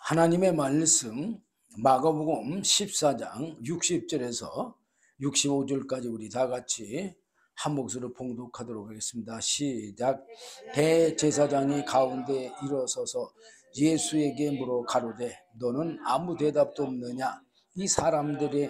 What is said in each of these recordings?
하나님의 말씀 마가복음 14장 60절에서 65절까지 우리 다 같이 한 목소리로 봉독하도록 하겠습니다. 시작. 대제사장이 가운데 일어서서 예수에게 물어 가로되 너는 아무 대답도 없느냐? 이 사람들이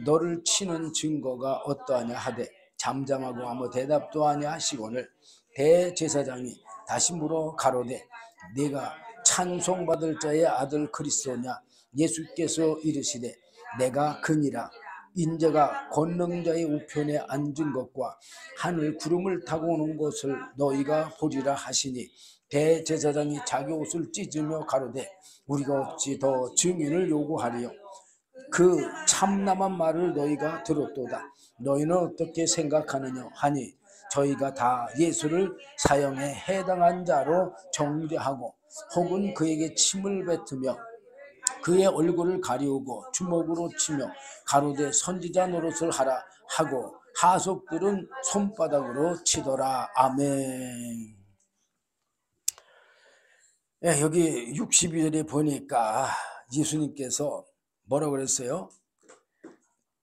너를 치는 증거가 어떠하냐 하되 잠잠하고 아무 대답도 하냐 하시거늘 대제사장이 다시 물어 가로되 네가 찬송받을 자의 아들 그리스도냐? 예수께서 이르시되 내가 그니라. 인자가 권능자의 우편에 앉은 것과 하늘 구름을 타고 오는 것을 너희가 보리라 하시니 대제사장이 자기 옷을 찢으며 가로되 우리가 어찌 더 증인을 요구하리요? 그 참남한 말을 너희가 들었도다. 너희는 어떻게 생각하느냐 하니 저희가 다 예수를 사형에 해당한 자로 정죄하고 혹은 그에게 침을 뱉으며 그의 얼굴을 가리우고 주먹으로 치며 가로되 선지자 노릇을 하라 하고 하속들은 손바닥으로 치더라. 아멘. 예, 여기 62절에 보니까 예수님께서 뭐라고 그랬어요?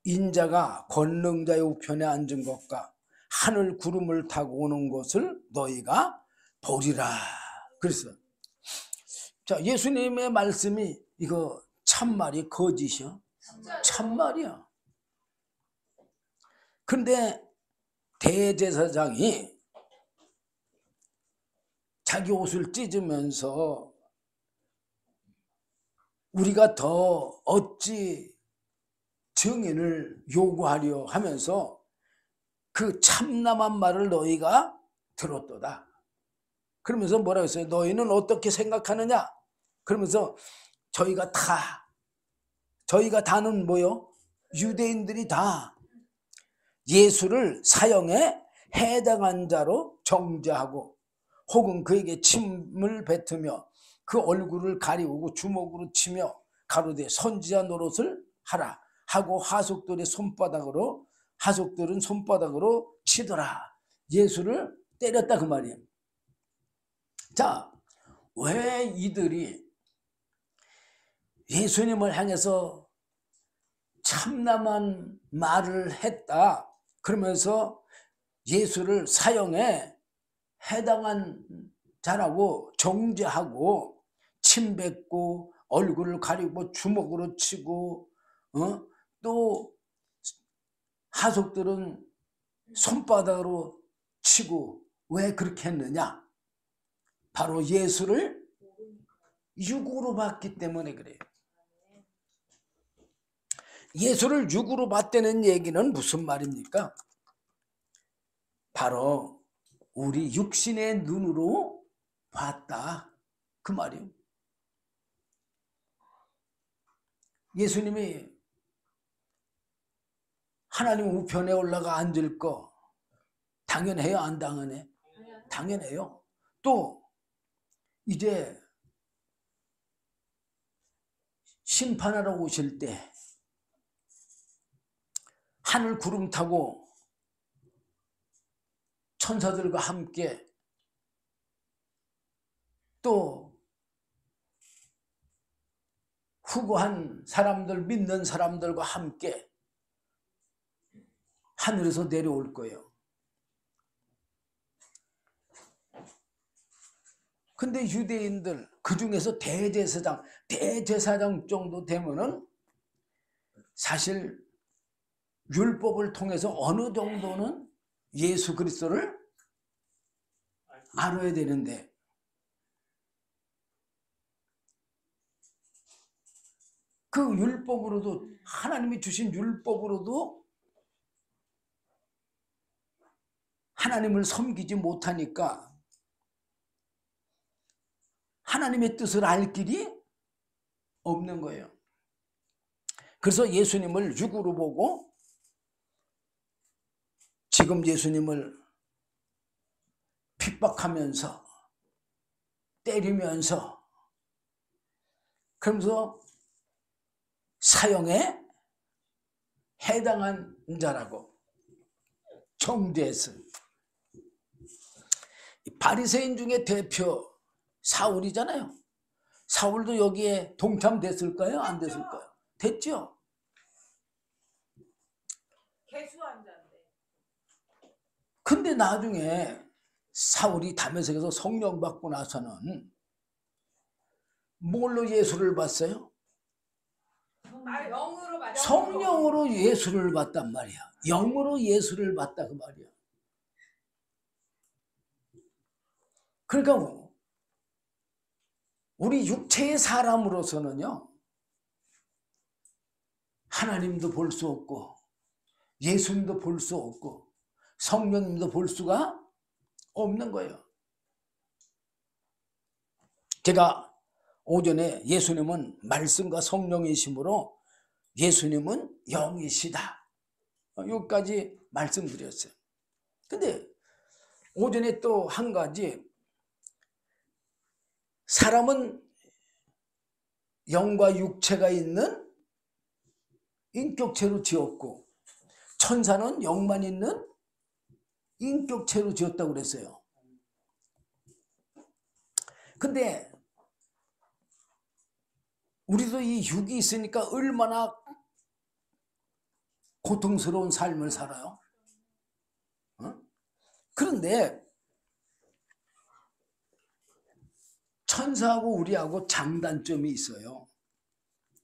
인자가 권능자의 우편에 앉은 것과 하늘 구름을 타고 오는 것을 너희가 보리라. 그랬어요. 자, 예수님의 말씀이 이거 참말이 거짓이야? 참말이야. 근데 대제사장이 자기 옷을 찢으면서 우리가 더 어찌 증인을 요구하려 하면서 그 참남한 말을 너희가 들었도다. 그러면서 뭐라고 했어요? 너희는 어떻게 생각하느냐? 그러면서 저희가 다는 뭐요? 유대인들이 다 예수를 사형에 해당한 자로 정죄하고 혹은 그에게 침을 뱉으며 그 얼굴을 가리우고 주먹으로 치며 가로되 선지자 노릇을 하라 하고 하속들은 손바닥으로 치더라. 예수를 때렸다 그 말이에요. 자, 왜 이들이 예수님을 향해서 참남한 말을 했다 그러면서 예수를 사형에 해당한 자라고 정죄하고 침 뱉고 얼굴을 가리고 주먹으로 치고 또 하속들은 손바닥으로 치고 왜 그렇게 했느냐? 바로 예수를 육으로 봤기 때문에 그래요. 예수를 육으로 봤다는 얘기는 무슨 말입니까? 바로 우리 육신의 눈으로 봤다 그 말이에요. 예수님이 하나님 우편에 올라가 앉을 거 당연해요? 안 당연해? 당연해요. 또 이제 심판하러 오실 때 하늘 구름 타고 천사들과 함께 또 후고한 사람들 믿는 사람들과 함께 하늘에서 내려올 거예요. 근데 유대인들 그 중에서 대제사장 정도 되면은 사실 율법을 통해서 어느 정도는 예수 그리스도를 알아야 되는데 그 율법으로도 하나님이 주신 율법으로도 하나님을 섬기지 못하니까 하나님의 뜻을 알 길이 없는 거예요. 그래서 예수님을 육으로 보고 지금 예수님을 핍박하면서 때리면서 그러면서 사형에 해당한 자라고 정죄했어요. 바리새인 중에 대표 사울이잖아요. 사울도 여기에 동참됐을까요? 안 됐을까요? 됐죠. 개수환자인데. 근데 나중에 사울이 다메섹에서 성령 받고 나서는 뭘로 예수를 받어요? 영으로 받. 성령으로 예수를 받단 말이야. 영으로 예수를 받다 그 말이야. 그러니까 우리 육체의 사람으로서는요, 하나님도 볼 수 없고 예수님도 볼 수 없고 성령님도 볼 수가 없는 거예요. 제가 오전에 예수님은 말씀과 성령이심으로 예수님은 영이시다, 여기까지 말씀드렸어요. 근데 오전에 또 한 가지, 사람은 영과 육체가 있는 인격체로 지었고 천사는 영만 있는 인격체로 지었다고 그랬어요. 근데 우리도 이 육이 있으니까 얼마나 고통스러운 삶을 살아요. 그런데 천사하고 우리하고 장단점이 있어요.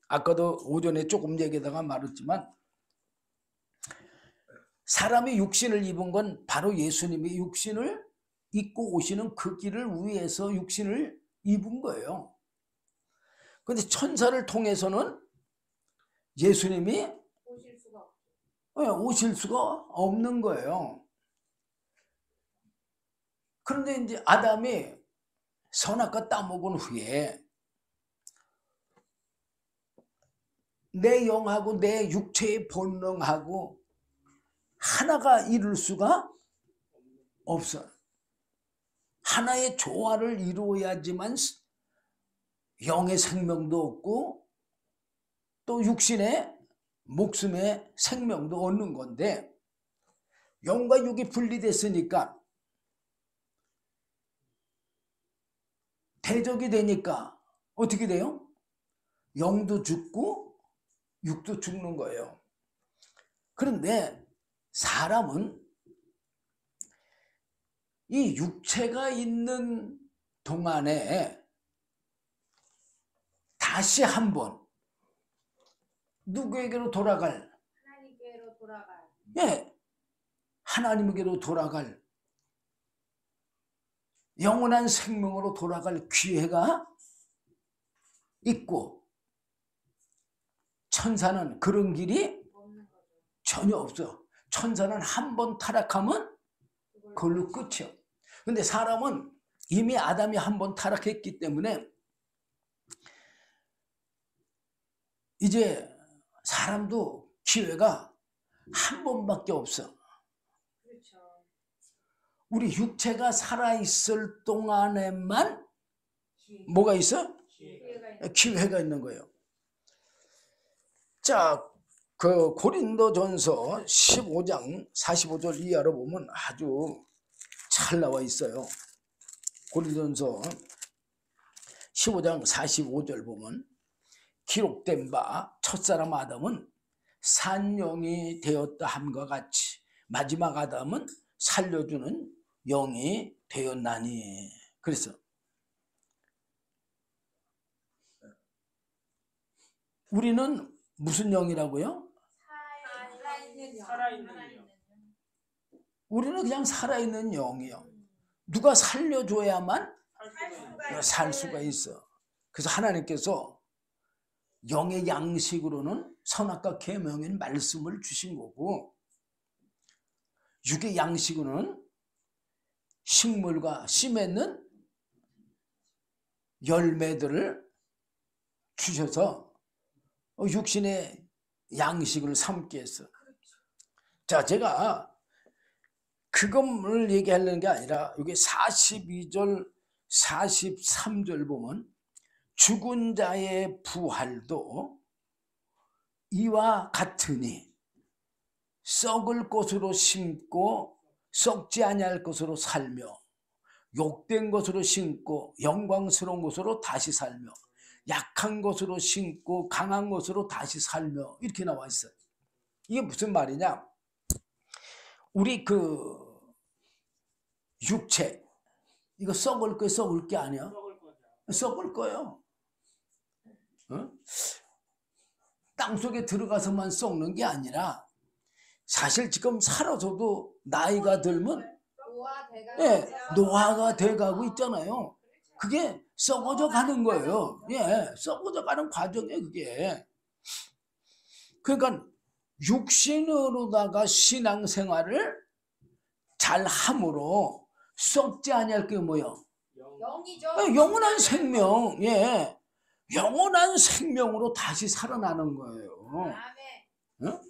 아까도 오전에 조금 얘기하다가 말했지만 사람이 육신을 입은 건 바로 예수님이 육신을 입고 오시는 그 길을 위해서 육신을 입은 거예요. 그런데 천사를 통해서는 예수님이 오실 수가 없는 거예요. 그런데 이제 아담이 선악과 따먹은 후에 내 영하고 내 육체의 본능하고 하나가 이룰 수가 없어. 하나의 조화를 이루어야지만 영의 생명도 얻고 또 육신의 목숨의 생명도 얻는 건데, 영과 육이 분리됐으니까 대적이 되니까 어떻게 돼요? 영도 죽고 육도 죽는 거예요. 그런데 사람은 이 육체가 있는 동안에 다시 한번 누구에게로 돌아갈? 하나님께로 돌아갈. 예, 하나님에게로 돌아갈, 영원한 생명으로 돌아갈 기회가 있고, 천사는 그런 길이 전혀 없어. 천사는 한 번 타락하면 그걸로 끝이야. 근데 사람은 이미 아담이 한 번 타락했기 때문에 이제 사람도 기회가 한 번밖에 없어. 그렇죠. 우리 육체가 살아있을 동안에만 뭐가 있어? 기회가 있는 거예요. 자, 그 고린도전서 15장 45절 이하로 보면 아주 잘 나와 있어요. 고린도전서 15장 45절 보면 기록된 바 첫사람 아담은 산영이 되었다 함과 같이 마지막 아담은 살려주는 영이 되었나니. 그래서 우리는 무슨 영이라고요? 살아있는 영. 우리는 그냥 살아있는 영이요. 누가 살려줘야만 살 수가 있어. 그래서 하나님께서 영의 양식으로는 선악과 계명인 말씀을 주신 거고, 육의 양식으로는 식물과 씨 맺는 열매들을 주셔서 육신의 양식을 삼게 했어. 자, 제가 그것을 얘기하려는 게 아니라 여기 42절 43절 보면 죽은 자의 부활도 이와 같으니 썩을 것으로 심고 썩지 아니할 것으로 살며 욕된 것으로 심고 영광스러운 것으로 다시 살며 약한 것으로 심고 강한 것으로 다시 살며 이렇게 나와 있어요. 이게 무슨 말이냐? 우리 그 육체 이거 썩을 거야, 썩을 게 아니야? 썩을 거예요. 어? 땅속에 들어가서만 썩는 게 아니라 사실 지금 살아서도 나이가 들면 노화가 돼가고 있잖아요. 그게 썩어져 가는 거예요. 썩어져 가는 과정이에요, 그게. 그러니까 육신으로다가 신앙생활을 잘 함으로 썩지 아니할 게 뭐예요? 영이죠. 영원한 생명. 영원한 생명으로 다시 살아나는 거예요. 어?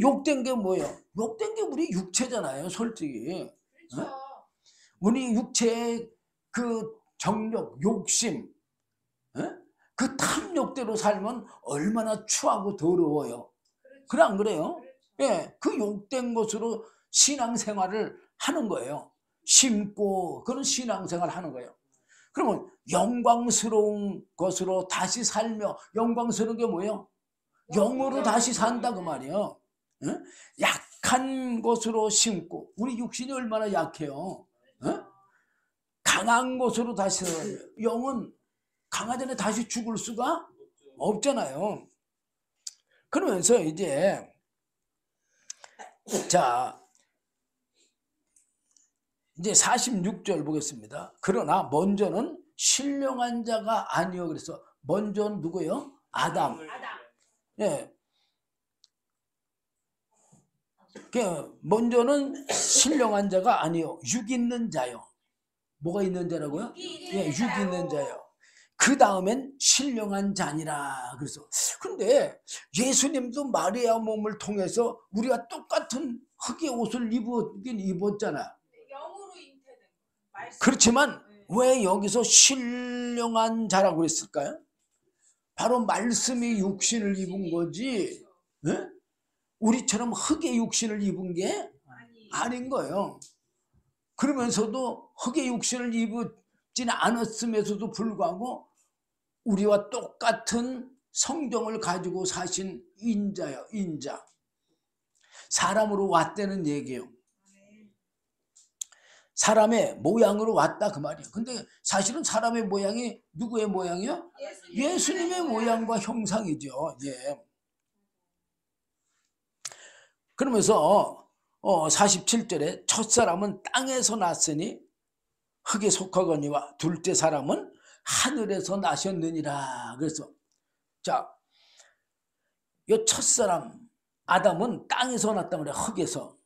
욕된 게 뭐예요? 욕된 게 우리 육체잖아요, 솔직히. 그렇죠. 우리 육체의 그 정욕, 욕심, 그 탐욕대로 살면 얼마나 추하고 더러워요. 그래 안 그래요? 그 욕된 것으로 신앙생활을 하는 거예요. 심고 그런 신앙생활을 하는 거예요. 그러면 영광스러운 것으로 다시 살며, 영광스러운 게 뭐예요? 영으로 다시 산다 그 말이에요. 약한 것으로 심고, 우리 육신이 얼마나 약해요. 강한 것으로 다시 살며, 영은 강하기 전에 다시 죽을 수가 없잖아요. 그러면서 이제 자 이제 46절 보겠습니다. 그러나 먼저는 신령한 자가 아니요. 그래서 먼저는 누구요? 아담. 먼저는 신령한 자가 아니요. 육 있는 자요. 뭐가 있는 자라고요? 육 있는 자요. 그 다음엔 신령한 자니라. 그래서 근데 예수님도 마리아 몸을 통해서 우리가 똑같은 흙의 옷을 입었긴 입었잖아. 영으로 잉태된 말씀. 그렇지만 왜 여기서 신령한 자라고 그랬을까요? 바로 말씀이 육신을 입은 거지. 우리처럼 흙의 육신을 입은 게 아닌 거예요. 그러면서도 흙의 육신을 입지는 않았음에도 불구하고 우리와 똑같은 성경을 가지고 사신 인자요, 인자. 사람으로 왔다는 얘기예요. 사람의 모양으로 왔다 그 말이에요. 근데 사실은 사람의 모양이 누구의 모양이요? 예수님의 모양과 형상이죠. 그러면서 47절에 첫사람은 땅에서 났으니 흙에 속하거니와 둘째 사람은 하늘에서 나셨느니라. 그래서 자, 이 첫사람 아담은 땅에서 났단 말이야. 흙에서.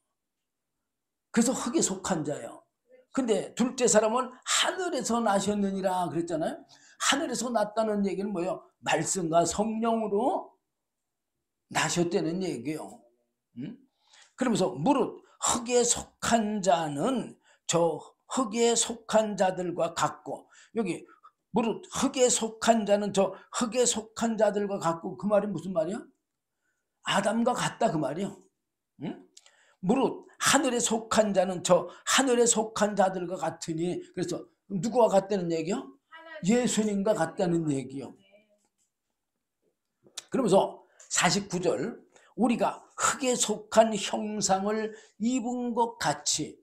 그래서 흙에 속한 자예요. 근데 둘째 사람은 하늘에서 나셨느니라 그랬잖아요. 하늘에서 났다는 얘기는 뭐예요? 말씀과 성령으로 나셨다는 얘기예요. 그러면서 무릇 흙에 속한 자는 저 흙에 속한 자들과 같고, 여기 무릇 흙에 속한 자는 저 흙에 속한 자들과 같고, 그 말이 무슨 말이야? 아담과 같다 그 말이야. 무릇 하늘에 속한 자는 저 하늘에 속한 자들과 같으니, 그래서 누구와 같다는 얘기요? 예수님과 같다는 얘기요. 그러면서 49절 우리가 흙에 속한 형상을 입은 것 같이,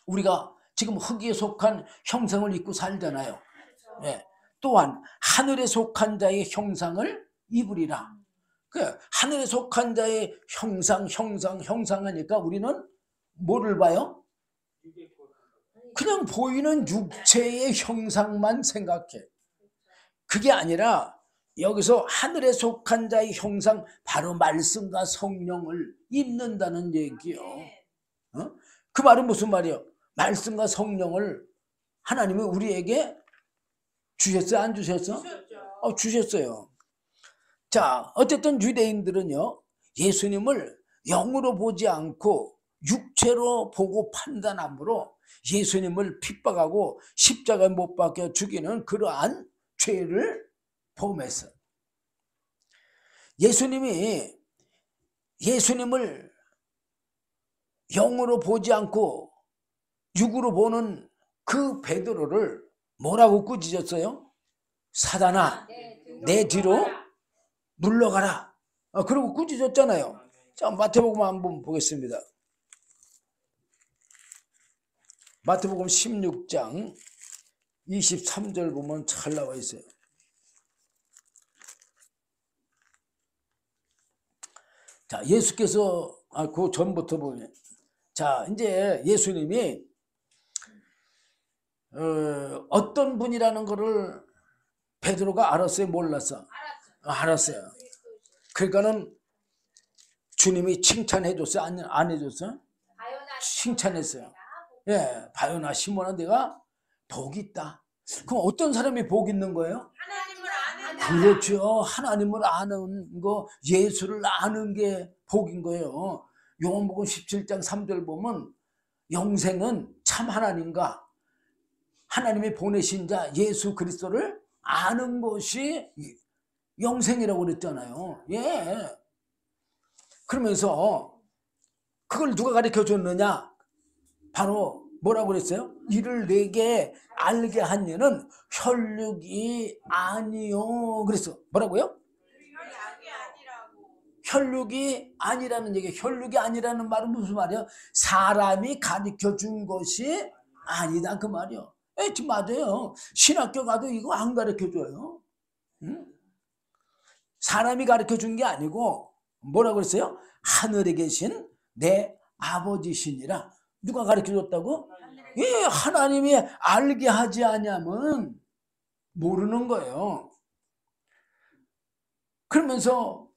우리가 지금 흙에 속한 형상을 입고 살잖아요. 또한 하늘에 속한 자의 형상을 입으리라. 하늘에 속한 자의 형상하니까 우리는 뭐를 봐요? 그냥 보이는 육체의 형상만 생각해. 그게 아니라 여기서 하늘에 속한 자의 형상, 바로 말씀과 성령을 입는다는 얘기요. 그 말은 무슨 말이에요? 말씀과 성령을 하나님이 우리에게 주셨어요? 안 주셨어? 주셨어요. 자, 어쨌든 유대인들은요, 예수님을 영으로 보지 않고 육체로 보고 판단함으로 예수님을 핍박하고 십자가에 못 박혀 죽이는 그러한 죄를 범했어요. 예수님을 영으로 보지 않고 육으로 보는 그 베드로를 뭐라고 꾸짖었어요? 사단아 내 뒤로 물러가라. 그리고 꾸짖었잖아요. 자, 마태복음 한번 보겠습니다. 마태복음 16장 23절 보면 잘 나와 있어요. 자, 예수께서 그 전부터 보면, 자, 이제 예수님이 어떤 분이라는 것을 베드로가 알았어요, 몰랐어? 알았어요. 그러니까는 주님이 칭찬해 줬어요, 안 해줬어요? 칭찬했어요. 예, 바요나 시몬아 내가 복이 있다. 그럼 어떤 사람이 복 있는 거예요? 하나님을 아는 그렇죠. 하나님을 아는 거, 예수를 아는 게 복인 거예요. 요한복음 17장 3절 보면 영생은 참 하나님과 하나님이 보내신 자 예수 그리스도를 아는 것이 영생이라고 그랬잖아요. 예. 그러면서 그걸 누가 가르쳐 줬느냐? 바로 뭐라고 그랬어요? 이를 내게 알게 한 이는 혈육이 아니요. 그랬어. 뭐라고요? 혈육이 아니라는 얘기. 혈육이 아니라는 말은 무슨 말이야? 사람이 가르쳐 준 것이 아니다 그 말이요. 예, 지금 맞아요. 신학교 가도 이거 안 가르쳐 줘요. 응? 사람이 가르쳐 준 게 아니고 뭐라고 그랬어요? 하늘에 계신 내 아버지시니라. 누가 가르쳐 줬다고? 예, 하나님이 알게 하지 않으면 모르는 거예요. 그러면서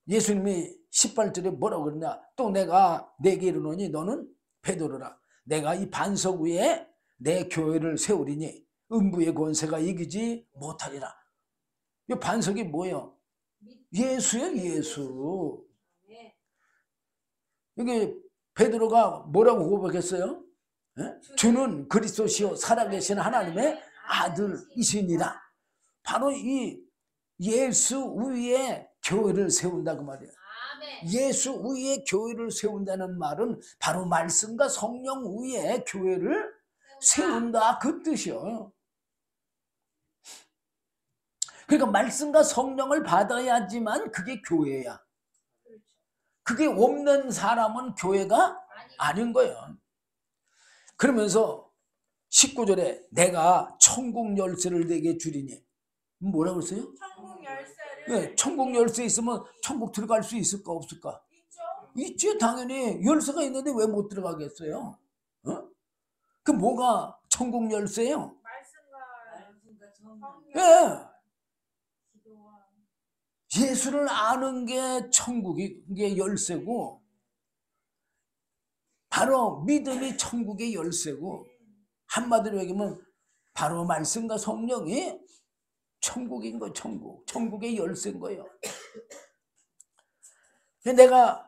예수님이 18절에 뭐라고 그러냐? 또 내가 내게 이르노니 너는 베드로라. 내가 이 반석 위에 내 교회를 세우리니 음부의 권세가 이기지 못하리라. 이 반석이 뭐예요? 예수예요, 예수. 여기 베드로가 뭐라고 고백했어요? 예? 주는 그리스도시요 살아계신 하나님의 아들이시니라. 바로 이 예수 위에 교회를 세운다 그 말이에요. 예수 위에 교회를 세운다는 말은 바로 말씀과 성령 위에 교회를 세운다 그 뜻이요. 그러니까 말씀과 성령을 받아야지만 그게 교회야. 그게 없는 사람은 교회가 아닌 거예요. 그러면서 19절에 내가 천국 열쇠를 내게 주리니 뭐라고 했어요? 천국 열쇠를. 네, 천국 열쇠 있으면 천국 들어갈 수 있을까 없을까? 있죠. 당연히 열쇠가 있는데 왜 못 들어가겠어요? 어? 그 뭐가 천국 열쇠예요? 말씀과 예. 예수를 아는 게 천국이 게 열쇠고 바로 믿음이 천국의 열쇠고 한마디로 얘기하면 바로 말씀과 성령이 천국인 거 천국. 천국의 열쇠인 거예요. 내가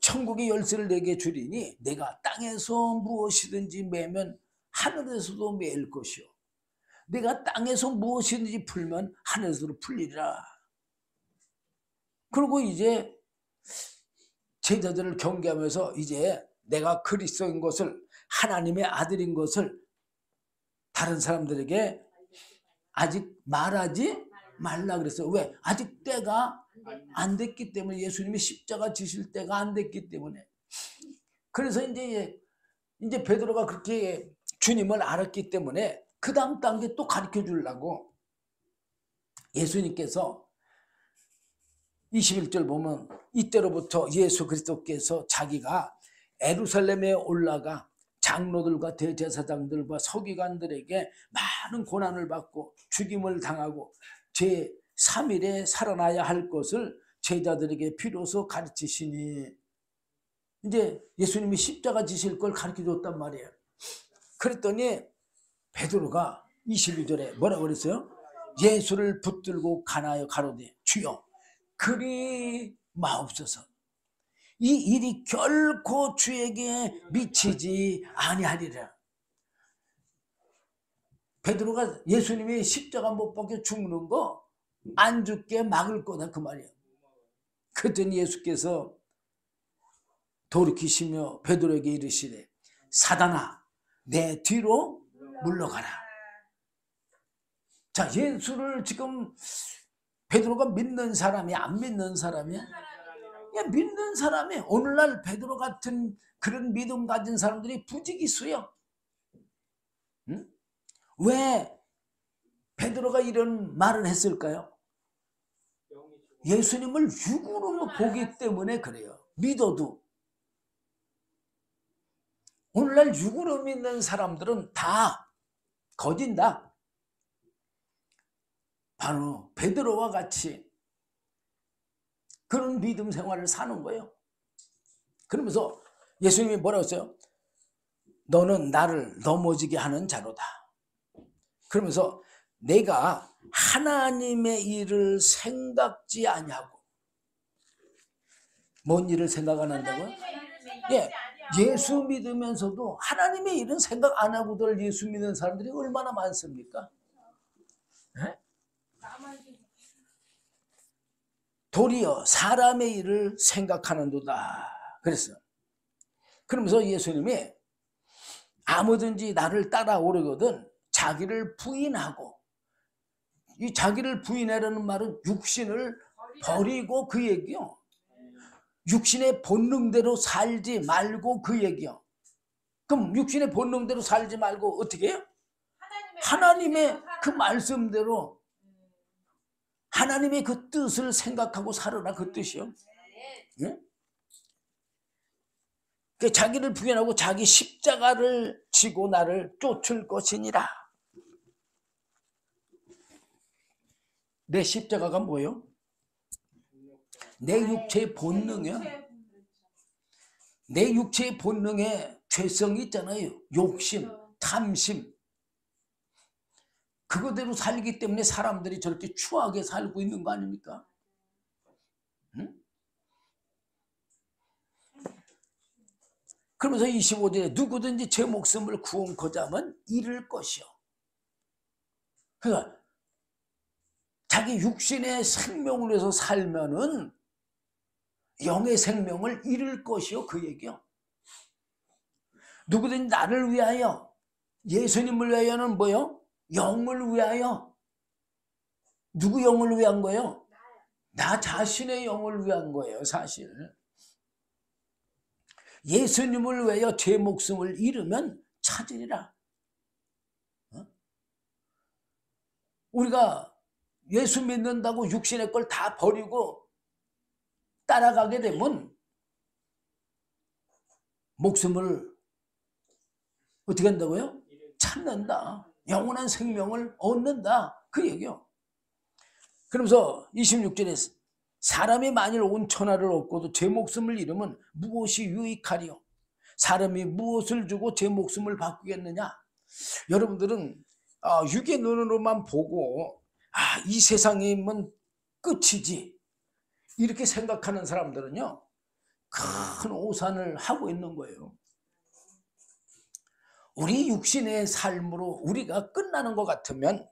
천국의 열쇠를 내게 주리니 내가 땅에서 무엇이든지 매면 하늘에서도 매일 것이요. 내가 땅에서 무엇이든지 풀면 하늘에서도 풀리리라. 그리고 이제 제자들을 경계하면서 이제 내가 그리스도인 것을 하나님의 아들인 것을 다른 사람들에게 아직 말하지 말라 그랬어요. 왜? 아직 때가 안 됐기 때문에 예수님이 십자가 지실 때가 안 됐기 때문에. 그래서 이제 베드로가 그렇게 주님을 알았기 때문에 그 다음 단계 또 가르쳐 주려고 예수님께서 21절 보면 이때로부터 예수 그리스도께서 자기가 예루살렘에 올라가 장로들과 대제사장들과 서기관들에게 많은 고난을 받고 죽임을 당하고 제3일에 살아나야 할 것을 제자들에게 비로소 가르치시니 이제 예수님이 십자가 지실 걸 가르쳐 줬단 말이에요. 그랬더니 베드로가 22절에 뭐라고 그랬어요? 예수를 붙들고 가나요 가로되 주여 그리 마옵소서. 이 일이 결코 주에게 미치지 아니하리라. 베드로가 예수님이 십자가 못 박혀 죽는 거 안 죽게 막을 거다 그 말이에요. 그랬더니 예수께서 돌이키시며 베드로에게 이르시되 사단아 내 뒤로 물러가라. 자, 예수를 지금 베드로가 믿는 사람이 안 믿는 사람이야? 야, 믿는 사람이. 오늘날 베드로 같은 그런 믿음 가진 사람들이 부지기수요. 응? 왜 베드로가 이런 말을 했을까요? 예수님을 육으로 보기 때문에 그래요. 믿어도. 오늘날 육으로 믿는 사람들은 다 거진다. 바로 베드로와 같이 그런 믿음 생활을 사는 거예요. 그러면서 예수님이 뭐라고 했어요? 너는 나를 넘어지게 하는 자로다. 그러면서 내가 하나님의 일을 생각지 아니하고. 뭔 일을 생각 안 한다고요? 예, 예수 믿으면서도 하나님의 일은 생각 안 하고들 예수 믿는 사람들이 얼마나 많습니까? 예? 도리어 사람의 일을 생각하는도다 그랬어요. 그러면서 예수님이 아무든지 나를 따라오려거든 자기를 부인하고, 이 자기를 부인하라는 말은 육신을 버리고 그 얘기요. 육신의 본능대로 살지 말고 그 얘기요. 그럼 육신의 본능대로 살지 말고 어떻게 해요? 하나님의 그 말씀대로 하나님의 그 뜻을 생각하고 살아라, 그 뜻이요. 예? 그 자기를 부인하고 자기 십자가를 지고 나를 쫓을 것이니라. 내 십자가가 뭐예요? 내 육체의 본능이요. 내 육체의 본능에 죄성이 있잖아요. 욕심, 탐심. 그거대로 살기 때문에 사람들이 저렇게 추하게 살고 있는 거 아닙니까? 응? 그러면서 25절에 누구든지 제 목숨을 구원코자 하면 잃을 것이요. 그러니까 자기 육신의 생명을 위해서 살면은 영의 생명을 잃을 것이요, 그 얘기요. 누구든지 나를 위하여, 예수님을 위하여는 뭐요? 영을 위하여. 누구 영을 위한 거예요? 나 자신의 영을 위한 거예요, 사실. 예수님을 위하여 제 목숨을 잃으면 찾으리라. 우리가 예수 믿는다고 육신의 걸 다 버리고 따라가게 되면 목숨을 어떻게 한다고요? 찾는다. 영원한 생명을 얻는다. 그 얘기요. 그러면서 26절에 사람이 만일 온 천하를 얻고도 제 목숨을 잃으면 무엇이 유익하리요? 사람이 무엇을 주고 제 목숨을 바꾸겠느냐? 여러분들은 육의 눈으로만 보고 이 세상이면 끝이지 이렇게 생각하는 사람들은요, 큰 오산을 하고 있는 거예요. 우리 육신의 삶으로 우리가 끝나는 것 같으면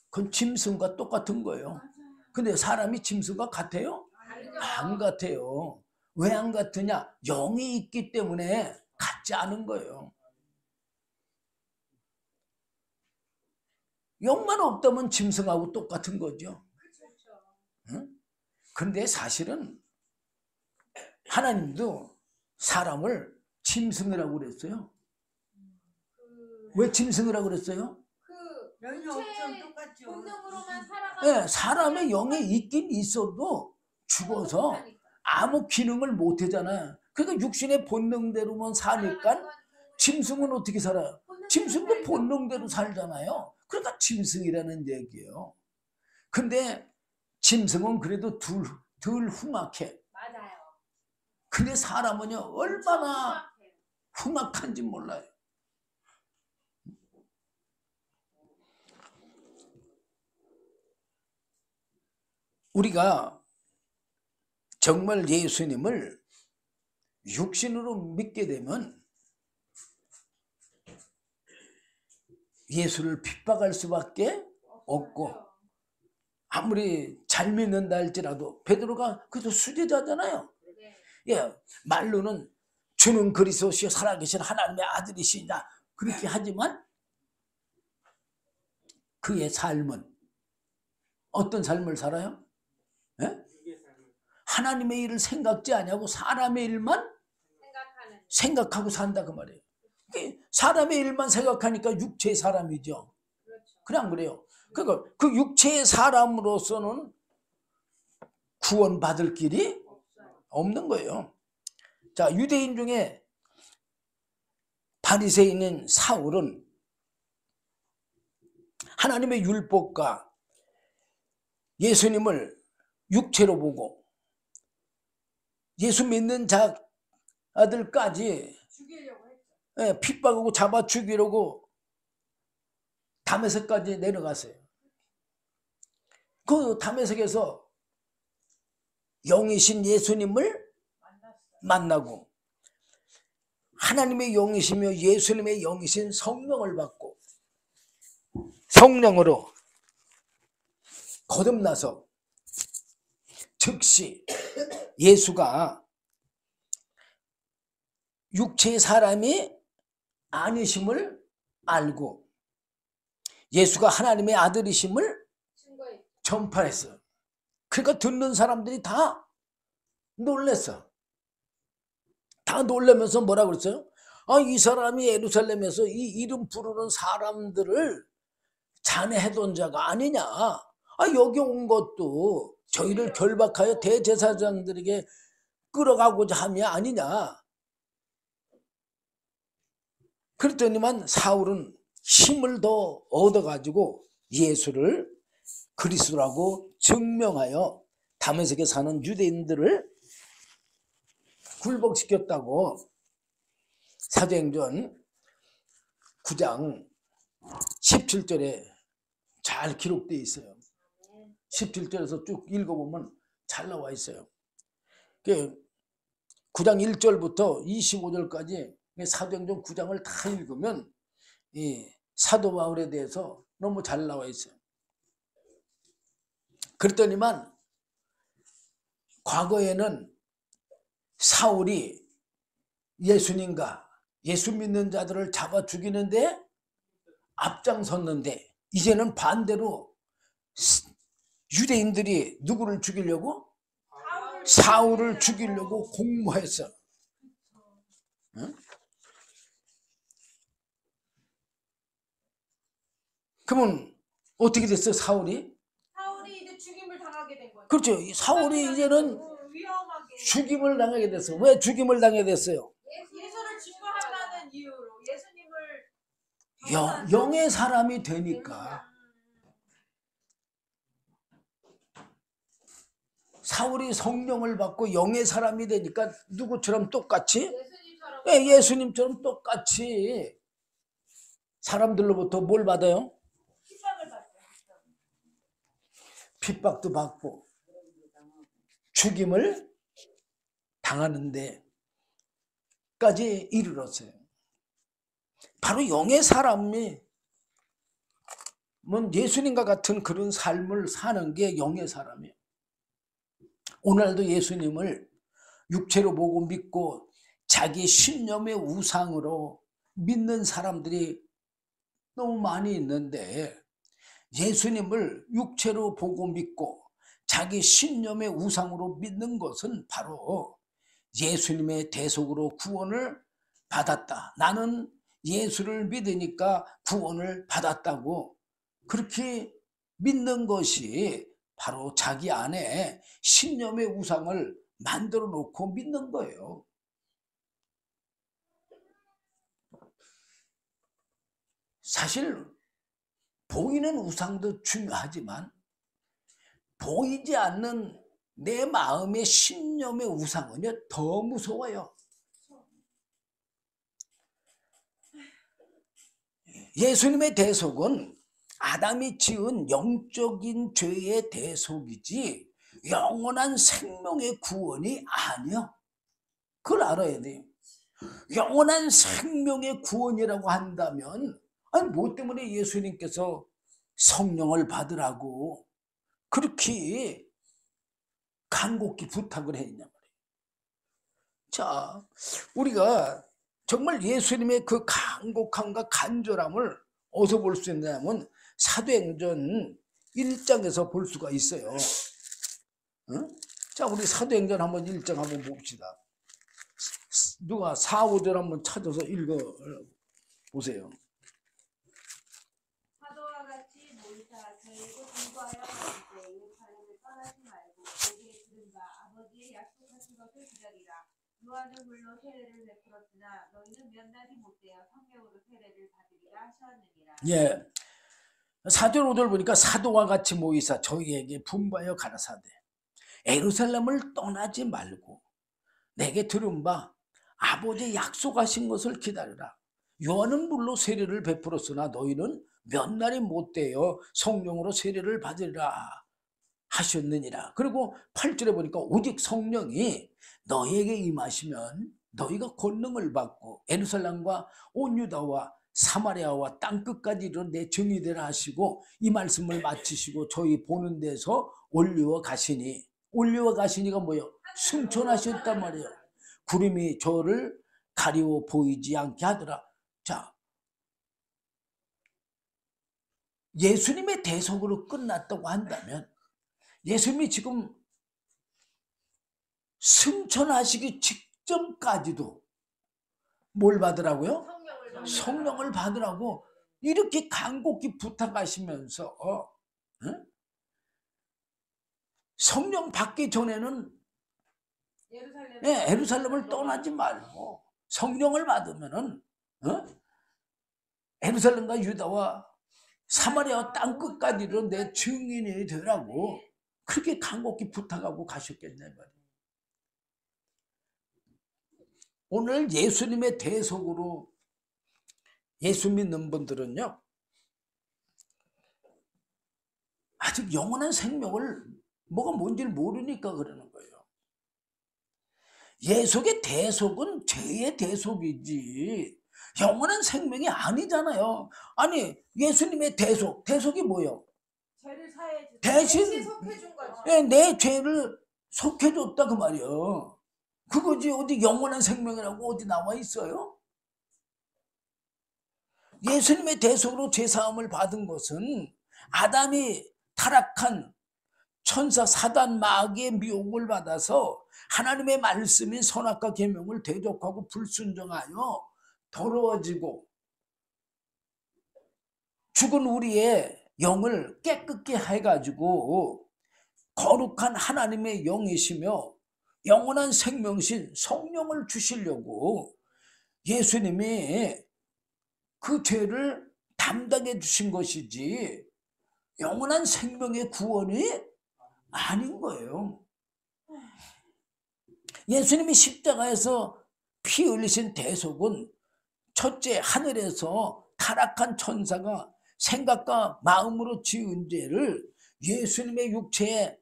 그건 짐승과 똑같은 거예요. 근데 사람이 짐승과 같아요? 안 같아요. 왜 안 같으냐? 영이 있기 때문에 같지 않은 거예요. 영만 없다면 짐승하고 똑같은 거죠. 응? 그런데 사실은 하나님도 사람을 짐승이라고 그랬어요. 왜 짐승이라고 그랬어요? 영이 없으면 똑같죠. 본능으로만 네, 사람의 영이 있긴 있어도 죽어서 아무 기능을 못 하잖아요. 그러니까 육신의 본능대로만 사니까 짐승은 어떻게 살아요? 짐승도 본능대로 살잖아요. 그러니까 짐승이라는 얘기예요. 근데 짐승은 그래도 덜 흉악해. 맞아요. 근데 사람은요, 얼마나 흉악한지 몰라요. 우리가 정말 예수님을 육신으로 믿게 되면 예수를 핍박할 수밖에 없고, 아무리 잘 믿는다 할지라도 베드로가 그래도 수제자잖아요. 예, 말로는 주는 그리스도시요 살아계신 하나님의 아들이시냐 그렇게 하지만 그의 삶은 어떤 삶을 살아요? 예? 하나님의 일을 생각지 아니하고 사람의 일만 생각하고 산다 그 말이에요. 사람의 일만 생각하니까 육체의 사람이죠. 그냥 그래요. 그러니까 그 육체의 사람으로서는 구원받을 길이 없는 거예요. 자, 유대인 중에 바리새인인 사울은 하나님의 율법과 예수님을 육체로 보고 예수 믿는 자들까지 핍박하고 잡아 죽이려고 다메섹까지 내려갔어요. 그 다메섹에서 영이신 예수님을 만나고 하나님의 영이시며 예수님의 영이신 성령을 받고 성령으로 거듭나서 즉시 예수가 육체의 사람이 아니심을 알고 예수가 하나님의 아들이심을 전파했어요. 그러니까 듣는 사람들이 다 놀랐어. 다 놀라면서 뭐라 그랬어요? 이 사람이 예루살렘에서 이 이름 부르는 사람들을 잔해하던 자가 아니냐. 여기 온 것도 저희를 결박하여 대제사장들에게 끌어가고자 함이 아니냐. 그랬더니만 사울은 힘을 더 얻어가지고 예수를 그리스도라고 증명하여 다메섹에 사는 유대인들을 굴복시켰다고 사도행전 9장 17절에 잘 기록되어 있어요. 17절에서 쭉 읽어보면 잘 나와 있어요. 9장 1절부터 25절까지 사도행전 9장을 다 읽으면 이 사도 바울에 대해서 너무 잘 나와 있어요. 그랬더니만 과거에는 사울이 예수님과 예수 믿는 자들을 잡아 죽이는데 앞장섰는데 이제는 반대로 유대인들이 누구를 죽이려고? 사울을 죽이려고 공모했어. 응? 그러면 어떻게 됐어? 사울이 이제 죽임을 당하게 된 거죠. 그렇죠. 사울이 이제는 위험하게 죽임을 당하게 됐어. 왜 죽임을 당하게 됐어요? 예수를 증거한다는 이유로 예수님을 영의 사람이 되니까. 사울이 성령을 받고 영의 사람이 되니까 누구처럼 똑같이? 예수님처럼 똑같이 사람들로부터 뭘 받아요? 핍박을 받죠. 핍박도 받고 죽임을 당하는데 까지 이르렀어요. 바로 영의 사람이 예수님과 같은 그런 삶을 사는 게 영의 사람이에요. 오늘도 예수님을 육체로 보고 믿고 자기 신념의 우상으로 믿는 사람들이 너무 많이 있는데 예수님을 육체로 보고 믿고 자기 신념의 우상으로 믿는 것은 바로 예수님의 대속으로 구원을 받았다. 나는 예수를 믿으니까 구원을 받았다고 그렇게 믿는 것이 바로 자기 안에 신념의 우상을 만들어 놓고 믿는 거예요. 사실 보이는 우상도 중요하지만 보이지 않는 내 마음의 신념의 우상은요 더 무서워요. 예수님의 대속은 아담이 지은 영적인 죄의 대속이지 영원한 생명의 구원이 아니야. 그걸 알아야 돼요. 영원한 생명의 구원이라고 한다면 뭐 때문에 예수님께서 성령을 받으라고 그렇게 간곡히 부탁을 했냐 말이에요. 자, 우리가 정말 예수님의 그 간곡함과 간절함을 어디서 볼 수 있냐면 사도행전 1장에서 볼 수가 있어요. 자, 우리 사도행전 한번 1장 한번 봅시다. 누가 4, 5절 한번 찾아서 읽어 보세요. 사도와 같이 모이사 저희도 공부하여 가는데 예루살렘을 떠나지 말고 거기에 들은 바 아버지의 약속하신 것을 기다리라. 요한은 물론 세례를 베풀었으나 너희는 몇 날이 못되어 성령으로 세례를 받으리라 하셨느니라. 예, 4절 5절 보니까 사도와 같이 모이사 저희에게 분부하여 가라사대 예루살렘을 떠나지 말고 내게 들은 바 아버지 약속하신 것을 기다리라. 요한은 물로 세례를 베풀었으나 너희는 몇 날이 못되어 성령으로 세례를 받으리라 하셨느니라. 그리고 8절에 보니까 오직 성령이 너희에게 임하시면 너희가 권능을 받고 예루살렘과 온 유다와 사마리아와 땅끝까지 이르러 내 증이 되라 하시고 이 말씀을 마치시고 저희 보는 데서 올리워 가시니, 올리워 가시니가 뭐예요? 승천하셨단 말이에요. 구름이 저를 가리워 보이지 않게 하더라. 자, 예수님의 대속으로 끝났다고 한다면 예수님이 지금 승천하시기 직전까지도 뭘 받으라고요? 성령을 받으라고 이렇게 간곡히 부탁하시면서 성령 받기 전에는 예루살렘을 떠나지 말고 성령을 받으면은 예루살렘과 유다와 사마리아 땅 끝까지로 내 증인이 되라고 그렇게 간곡히 부탁하고 가셨겠네 말이에요. 오늘 예수님의 대속으로 예수 믿는 분들은요, 아직 영원한 생명을 뭐가 뭔지를 모르니까 그러는 거예요. 예수의 대속은 죄의 대속이지 영원한 생명이 아니잖아요. 아니, 예수님의 대속이 뭐예요? 죄를 사해 주. 대신 속해준 거지. 내 죄를 속해줬다 그 말이에요. 그거지 어디 영원한 생명이라고 어디 나와 있어요? 예수님의 대속으로 죄사함을 받은 것은 아담이 타락한 천사 사단 마귀의 미혹을 받아서 하나님의 말씀인 선악과 계명을 대적하고 불순종하여 더러워지고 죽은 우리의 영을 깨끗게 해가지고 거룩한 하나님의 영이시며 영원한 생명신 성령을 주시려고 예수님이 그 죄를 담당해 주신 것이지 영원한 생명의 구원이 아닌 거예요. 예수님이 십자가에서 피 흘리신 대속은 첫째, 하늘에서 타락한 천사가 생각과 마음으로 지은 죄를 예수님의 육체에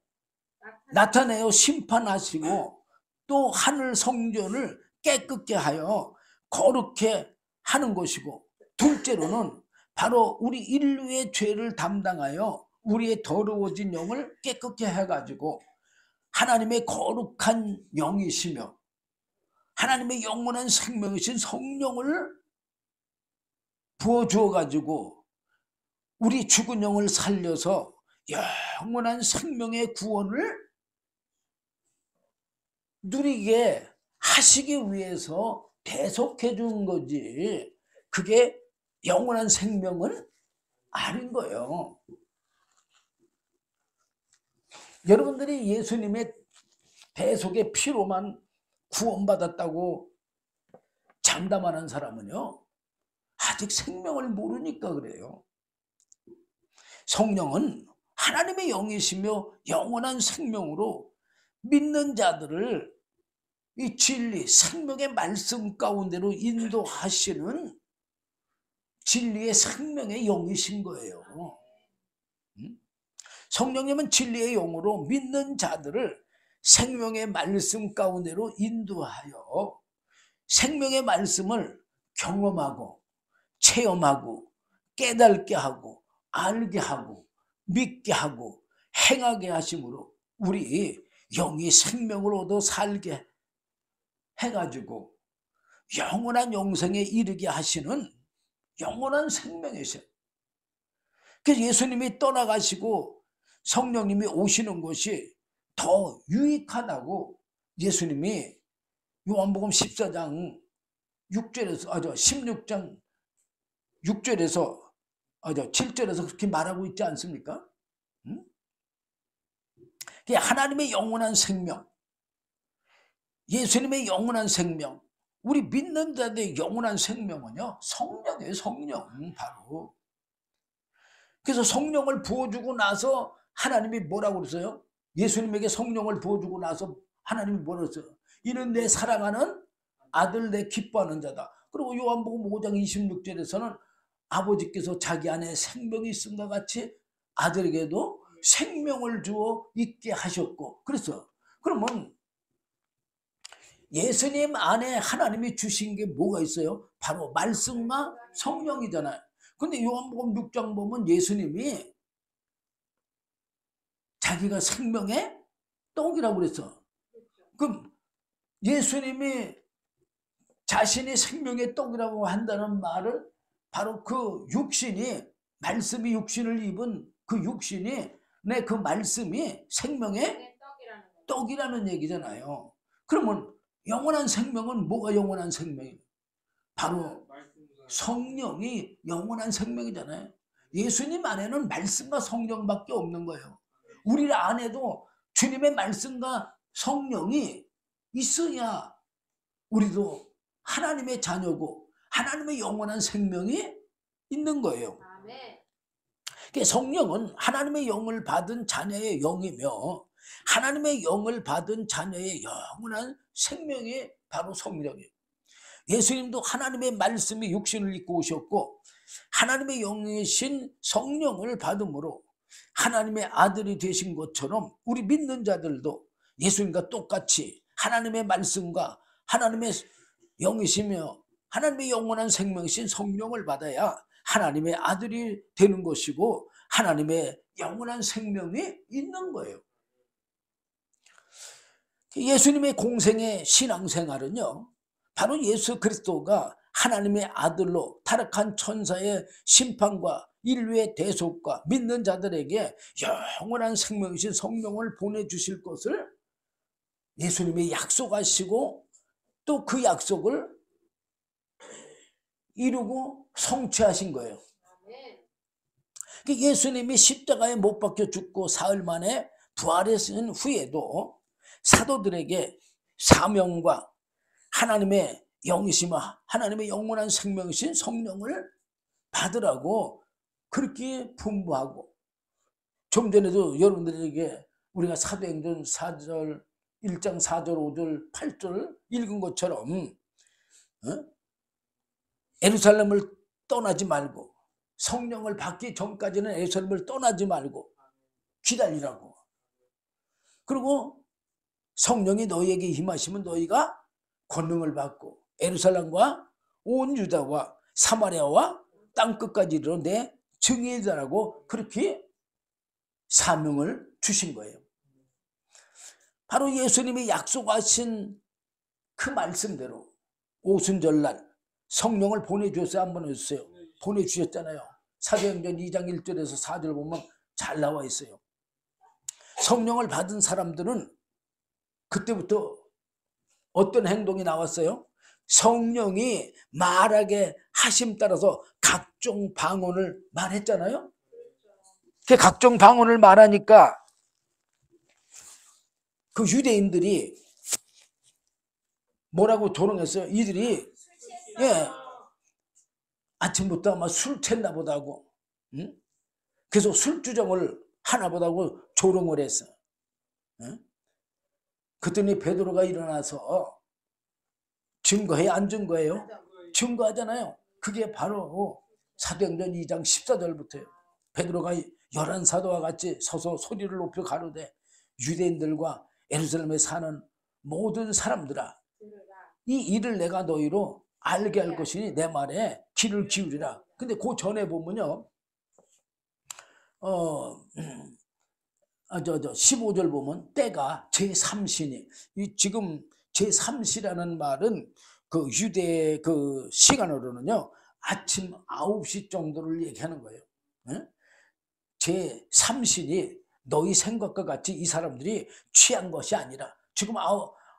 나타내어 심판하시고 또 하늘 성전을 깨끗게 하여 거룩게 하는 것이고, 둘째로는 바로 우리 인류의 죄를 담당하여 우리의 더러워진 영을 깨끗게 해가지고 하나님의 거룩한 영이시며 하나님의 영원한 생명이신 성령을 부어주어 가지고 우리 죽은 영을 살려서 영원한 생명의 구원을 누리게 하시기 위해서 대속해 준 거지 그게 영원한 생명은 아닌 거예요. 여러분들이 예수님의 대속의 피로만 구원받았다고 장담하는 사람은요, 아직 생명을 모르니까 그래요. 성령은 하나님의 영이시며 영원한 생명으로 믿는 자들을 이 진리, 생명의 말씀 가운데로 인도하시는 진리의 생명의 영이신 거예요. 성령님은 진리의 영으로 믿는 자들을 생명의 말씀 가운데로 인도하여 생명의 말씀을 경험하고 체험하고 깨닫게 하고 알게 하고 믿게 하고 행하게 하심으로 우리 영이 생명을 얻어 살게 해가지고 영원한 영생에 이르게 하시는 영원한 생명이세요. 그래서 예수님이 떠나가시고 성령님이 오시는 것이 더 유익하다고 예수님이 요한복음 14장 6절에서 16장 6절에서 7절에서 그렇게 말하고 있지 않습니까? 응? 하나님의 영원한 생명, 예수님의 영원한 생명, 우리 믿는 자들의 영원한 생명은요, 성령이에요. 성령. 바로. 그래서 성령을 부어주고 나서 하나님이 뭐라고 그랬어요? 예수님에게 성령을 부어주고 나서 하나님이 뭐라고 그랬어요? 이는 내 사랑하는 아들, 내 기뻐하는 자다. 그리고 요한복음 5장 26절에서는 아버지께서 자기 안에 생명이 있음과 같이 아들에게도 생명을 주어 있게 하셨고, 그래서 그러면 예수님 안에 하나님이 주신 게 뭐가 있어요? 바로 말씀과 성령이잖아요. 근데 요한복음 6장 보면 예수님이 자기가 생명의 떡이라고 그랬어. 그럼 예수님이 자신이 생명의 떡이라고 한다는 말을 바로 그 육신이, 말씀이 육신을 입은 그 육신이, 그 말씀이 생명의 떡이라는 얘기잖아요. 그러면 영원한 생명은 뭐가 영원한 생명이에요? 바로 성령이 영원한 생명이잖아요. 예수님 안에는 말씀과 성령밖에 없는 거예요. 우리 안에도 주님의 말씀과 성령이 있어야 우리도 하나님의 자녀고 하나님의 영원한 생명이 있는 거예요. 성령은 하나님의 영을 받은 자녀의 영이며 하나님의 영을 받은 자녀의 영원한 생명이 바로 성령이에요. 예수님도 하나님의 말씀이 육신을 입고 오셨고 하나님의 영이신 성령을 받음으로 하나님의 아들이 되신 것처럼 우리 믿는 자들도 예수님과 똑같이 하나님의 말씀과 하나님의 영이시며 하나님의 영원한 생명이신 성령을 받아야 하나님의 아들이 되는 것이고 하나님의 영원한 생명이 있는 거예요. 예수님의 공생의 신앙생활은요, 바로 예수 그리스도가 하나님의 아들로 타락한 천사의 심판과 인류의 대속과 믿는 자들에게 영원한 생명이신 성령을 보내주실 것을 예수님이 약속하시고 또 그 약속을 이루고 성취하신 거예요. 예수님이 십자가에 못 박혀 죽고 사흘 만에 부활하신 후에도 사도들에게 사명과 하나님의 영이시며 하나님의 영원한 생명이신 성령을 받으라고 그렇게 분부하고, 좀 전에도 여러분들에게 우리가 사도행전 4절 1장 4절 5절 8절 읽은 것처럼 예루살렘을 떠나지 말고 성령을 받기 전까지는 예루살렘을 떠나지 말고 기다리라고. 그리고 성령이 너희에게 임하시면 너희가 권능을 받고 예루살렘과 온 유다와 사마리아와 땅끝까지 이르러 내 증인이라고 그렇게 사명을 주신 거예요. 바로 예수님이 약속하신 그 말씀대로 오순절날 성령을 보내주셨어요? 안 보내주셨어요? 보내주셨잖아요. 사도행전 2장 1절에서 4절 보면 잘 나와 있어요. 성령을 받은 사람들은 그때부터 어떤 행동이 나왔어요? 성령이 말하게 하심 따라서 각종 방언을 말했잖아요. 그 각종 방언을 말하니까 그 유대인들이 뭐라고 조롱했어요? 이들이 아침부터 아마 술 챘나 보다고, 그래서 술주정을 하나 보다고 조롱을 했어. 그랬더니 베드로가 일어나서 증거해, 안 증거해요? 증거하잖아요. 그게 바로 사도행전 2장 14절부터예요. 베드로가 11사도와 같이 서서 소리를 높여 가로되 유대인들과 예루살렘에 사는 모든 사람들아, 이 일을 내가 너희로 알게 할 것이니 내 말에 귀를 기울이라. 근데 그 전에 보면요, 15절 보면 때가 제3시니, 지금 제3시라는 말은 그 유대 그 시간으로는요 아침 9시 정도를 얘기하는 거예요. 제 삼신이 너희 생각과 같이 이 사람들이 취한 것이 아니라 지금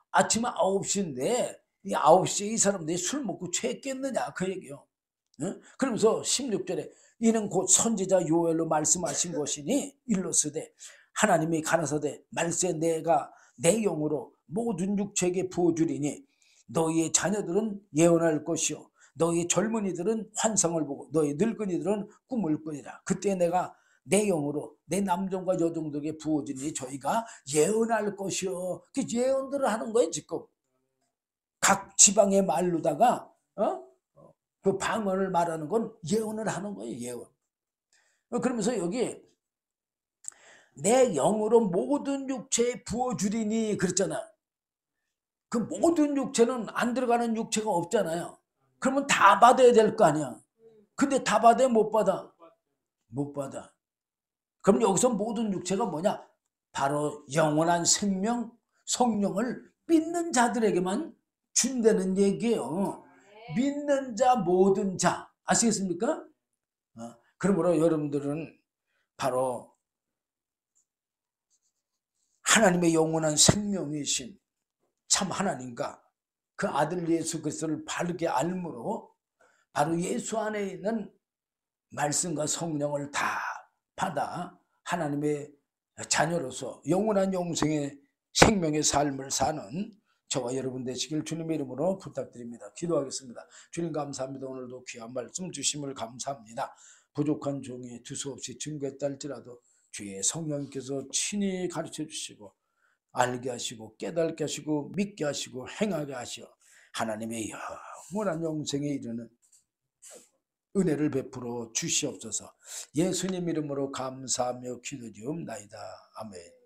아침 9시인데 이 9시에 이 사람들이 술 먹고 취했겠느냐 그 얘기요. 응? 그러면서 16절에 이는 곧 선지자 요엘로 말씀하신 것이니 일러스되 하나님이 가라사대 말세 내가 내 영으로 모든 육체에게 부어주리니 너희의 자녀들은 예언할 것이요 너희 젊은이들은 환상을 보고 너희 늙은이들은 꿈을 꾸니라. 그때 내가 내 영으로 내 남종과 여종들에게 부어주니 저희가 예언할 것이요. 그 예언들을 하는 거예요. 지금 각 지방의 말로다가 그 방언을 말하는 건 예언을 하는 거예요. 예언. 그러면서 여기 내 영으로 모든 육체에 부어주리니 그랬잖아. 그 모든 육체는 안 들어가는 육체가 없잖아요. 그러면 다 받아야 될 거 아니야. 근데 다 받아야 못 받아? 못 받아. 그럼 여기서 모든 육체가 뭐냐? 바로 영원한 생명, 성령을 믿는 자들에게만 준다는 얘기예요. 믿는 자, 모든 자. 아시겠습니까? 그러므로 여러분들은 바로 하나님의 영원한 생명이신 참 하나님과 그 아들 예수 그리스도를 바르게 알므로 바로 예수 안에 있는 말씀과 성령을 다 받아 하나님의 자녀로서 영원한 영생의 생명의 삶을 사는 저와 여러분 되시길 주님의 이름으로 부탁드립니다. 기도하겠습니다. 주님 감사합니다. 오늘도 귀한 말씀 주심을 감사합니다. 부족한 종이 두서없이 증거했다 할지라도 주의 성령께서 친히 가르쳐 주시고 알게 하시고 깨닫게 하시고 믿게 하시고 행하게 하시어 하나님의 영원한 영생에 이르는 은혜를 베풀어 주시옵소서. 예수님 이름으로 감사하며 기도드리옵나이다. 아멘.